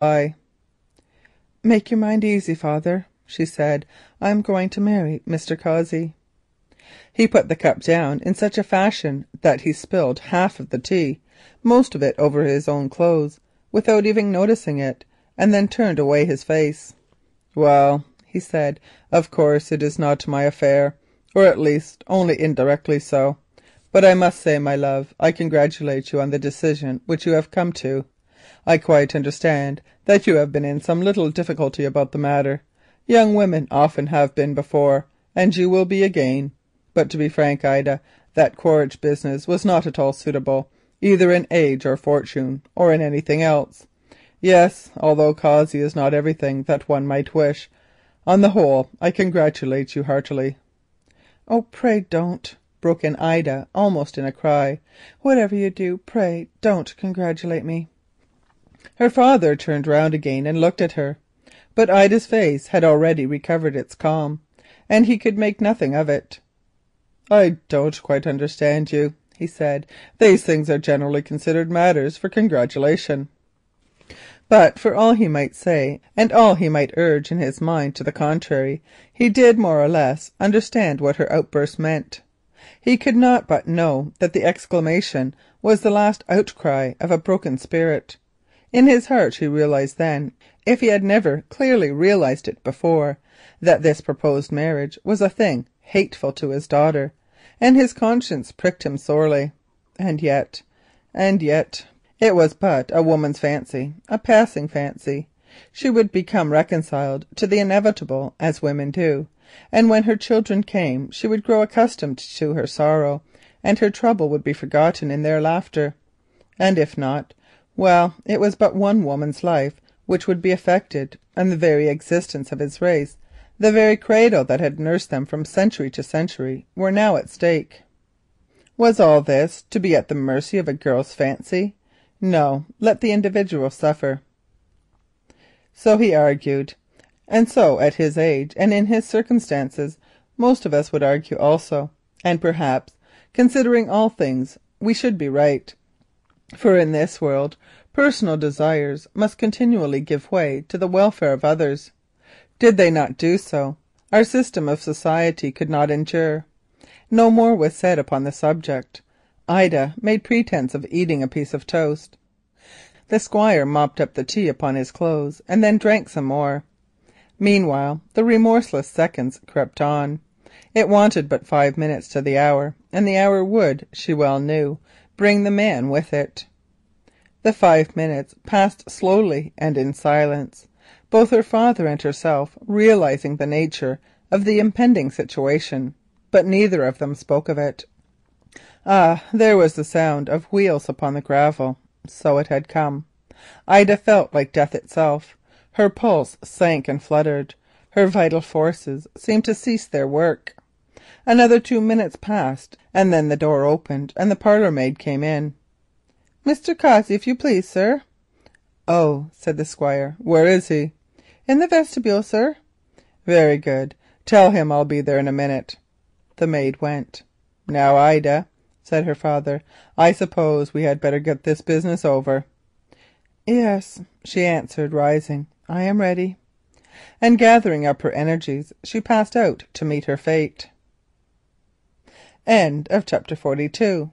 I. "Make your mind easy, father," she said. "I am going to marry Mr. Cossey." He put the cup down in such a fashion that he spilled half of the tea, most of it over his own clothes, without even noticing it, and then turned away his face. "Well," he said, "of course it is not my affair, or at least only indirectly so. But I must say, my love, I congratulate you on the decision which you have come to. I quite understand that you have been in some little difficulty about the matter. Young women often have been before, and you will be again. But to be frank, Ida, that Quaritch business was not at all suitable, either in age or fortune, or in anything else. Yes, although Cossey is not everything that one might wish, on the whole I congratulate you heartily." "Oh, pray don't," broke in Ida almost in a cry. "Whatever you do, pray don't congratulate me." Her father turned round again and looked at her, but Ida's face had already recovered its calm, and he could make nothing of it. "I don't quite understand you," he said. "These things are generally considered matters for congratulation." But for all he might say, and all he might urge in his mind to the contrary, he did more or less understand what her outburst meant. He could not but know that the exclamation was the last outcry of a broken spirit. In his heart he realised then, if he had never clearly realised it before, that this proposed marriage was a thing hateful to his daughter, and his conscience pricked him sorely. And yet, it was but a woman's fancy, a passing fancy. She would become reconciled to the inevitable, as women do, and when her children came she would grow accustomed to her sorrow, and her trouble would be forgotten in their laughter. And if not, well, it was but one woman's life which would be affected, and the very existence of his race, the very cradle that had nursed them from century to century, were now at stake. Was all this to be at the mercy of a girl's fancy? No, let the individual suffer. So he argued, and so at his age and in his circumstances most of us would argue also, and perhaps, considering all things, we should be right, for in this world personal desires must continually give way to the welfare of others. Did they not do so, our system of society could not endure. No more was said upon the subject. Ida made pretence of eating a piece of toast. The Squire mopped up the tea upon his clothes and then drank some more. Meanwhile the remorseless seconds crept on. It wanted but 5 minutes to the hour, and the hour would, she well knew, bring the man with it. The 5 minutes passed slowly and in silence, both her father and herself realising the nature of the impending situation, but neither of them spoke of it. Ah, there was the sound of wheels upon the gravel. So it had come. Ida felt like death itself. Her pulse sank and fluttered. Her vital forces seemed to cease their work. Another 2 minutes passed, and then the door opened and the parlour maid came in. "Mr. Cossey, if you please, sir." "Oh," said the Squire, "where is he?" "In the vestibule, sir." "Very good. Tell him I'll be there in a minute." The maid went. "Now, Ida," said her father, "I suppose we had better get this business over." "Yes," she answered, rising, "I am ready." And gathering up her energies, she passed out to meet her fate. End of chapter 42.